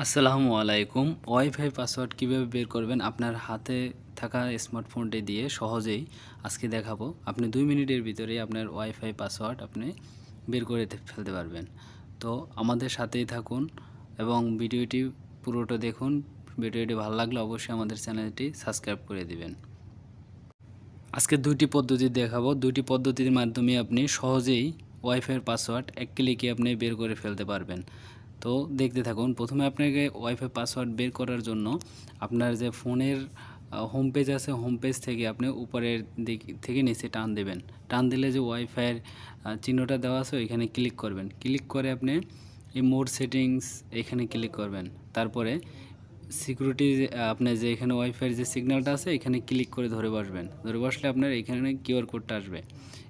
আসসালামু আলাইকুম। Wifi password কীভাবে বের করবেন আপনার হাতে থাকা স্মার্টফোনটি দিয়ে সহজেই আজকে দেখাবো। আপনি 2 মিনিটের ভিতরেই আপনার ওয়াইফাই পাসওয়ার্ড আপনি বের করে ফেলতে পারবেন। তো আমাদের সাথেই থাকুন এবং ভিডিওটি পুরোটা দেখুন। ভিডিওটি ভালো লাগলে অবশ্যই আমাদের চ্যানেলটি সাবস্ক্রাইব করে দিবেন। আজকে 2টি পদ্ধতি দেখাবো। 2টি পদ্ধতির মাধ্যমে আপনি সহজেই ওয়াইফাইয়ের পাসওয়ার্ড এক ক্লিকে আপনি বের করে ফেলতে পারবেন। তো দেখতে থাকুন। প্রথমে আপনাকে ওয়াইফাই পাসওয়ার্ড বের করার জন্য আপনার যে ফোনের হোম পেজ আছে, হোম পেজ থেকে আপনি উপরের দিক থেকে নিচে টান দেবেন। টান দিলে যে ওয়াইফাইয়ের চিহ্নটা দেওয়া আছে ওইখানে ক্লিক করবেন। ক্লিক করে আপনি এই মোড সেটিংস এখানে ক্লিক করবেন। তারপরে সিকিউরিটি আপনি যে এখানে ওয়াইফাইয়ের যে সিগন্যালটা আছে এখানে ক্লিক করে ধরে বসবেন। ধরে বসলে আপনার এখানে কিউআর কোডটা আসবে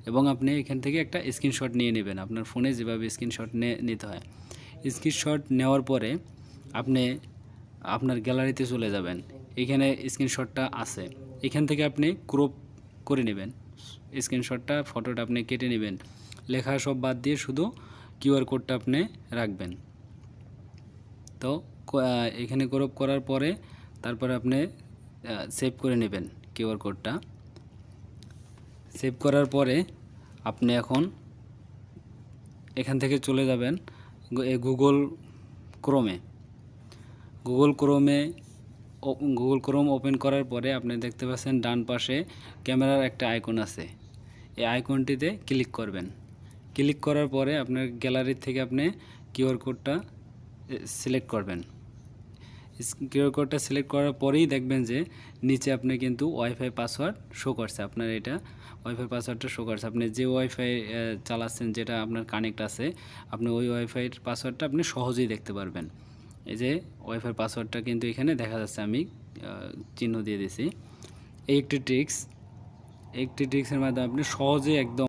এবং আপনি এখান থেকে একটা স্ক্রিনশট নিয়ে নেবেন। আপনার ফোনে যেভাবে স্ক্রিনশট নিতে হয়, স্ক্রিনশট নেওয়ার পরে আপনি আপনার গ্যালারিতে চলে যাবেন। এখানে স্ক্রিনশটটা আছে, এখান থেকে আপনি ক্রপ করে নেবেন। স্ক্রিনশটটা ফটোটা আপনি কেটে নেবেন, লেখা সব বাদ দিয়ে শুধু কিউআর কোডটা আপনি রাখবেন। তো এখানে ক্রপ করার পরে তারপরে আপনি সেভ করে নেবেন কিউআর কোডটা। সেভ করার পরে আপনি এখন এখান থেকে চলে যাবেন গুগল ক্রোমে। গুগল ক্রোম ওপেন করার পরে আপনি দেখতে পাচ্ছেন ডান পাশে ক্যামেরার একটা আইকন আছে। এই আইকনটিতে ক্লিক করবেন। ক্লিক করার পরে আপনার গ্যালারি থেকে আপনি কিউআর কোডটা সিলেক্ট করবেন। কিউআর কোডটা সিলেক্ট করার পরেই দেখবেন যে নিচে আপনি কিন্তু ওয়াইফাই পাসওয়ার্ড শো করছে। আপনার এটা ওয়াইফাই পাসওয়ার্ডটা শো করছে। আপনি যে ওয়াইফাই চালাচ্ছেন, যেটা আপনার কানেক্ট আছে, আপনি ওই ওয়াইফাইয়ের পাসওয়ার্ডটা আপনি সহজেই দেখতে পারবেন। এই যে ওয়াইফাই পাসওয়ার্ডটা কিন্তু এখানে দেখা যাচ্ছে, আমি চিহ্ন দিয়ে দিয়েছি। এই একটি ট্রিক্সের মাধ্যমে আপনি সহজেই একদম।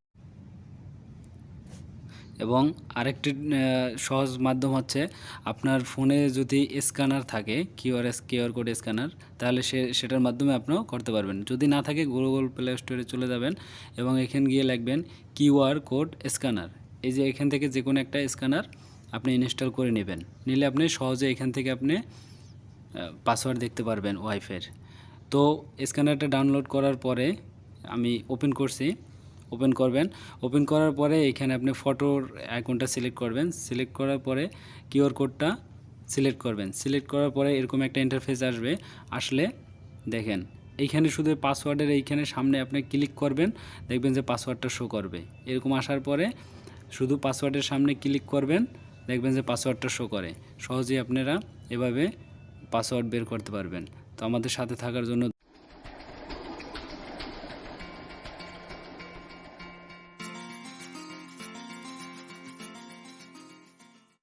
এবং আরেকটি সহজ মাধ্যম হচ্ছে, আপনার ফোনে যদি স্ক্যানার থাকে, কিউআর কোড স্ক্যানার, তাহলে সেটার মাধ্যমে আপনিও করতে পারবেন। যদি না থাকে গুগল প্লে স্টোরে চলে যাবেন এবং এখানে গিয়ে লিখবেন কিউআর কোড স্ক্যানার। এই যে এখান থেকে যে কোনো একটা স্ক্যানার আপনি ইনস্টল করে নেবেন। নিলে আপনি সহজে এখান থেকে আপনি পাসওয়ার্ড দেখতে পারবেন ওয়াইফাইয়ের। তো স্ক্যানারটা ডাউনলোড করার পরে আমি ওপেন করছি। ওপেন করবেন। ওপেন করার পরে এখানে আপনি ফটোর আইকনটা সিলেক্ট করবেন। সিলেক্ট করার পরে কিউআর কোডটা সিলেক্ট করবেন। সিলেক্ট করার পরে এরকম একটা ইন্টারফেস আসবে। আসলে দেখেন এইখানে শুধু পাসওয়ার্ডের এইখানে সামনে আপনি ক্লিক করবেন, দেখবেন যে পাসওয়ার্ডটা শো করবে। এরকম আসার পরে শুধু পাসওয়ার্ডের সামনে ক্লিক করবেন, দেখবেন যে পাসওয়ার্ডটা শো করে। সহজেই আপনারা এভাবে পাসওয়ার্ড বের করতে পারবেন। তো আমাদের সাথে থাকার জন্য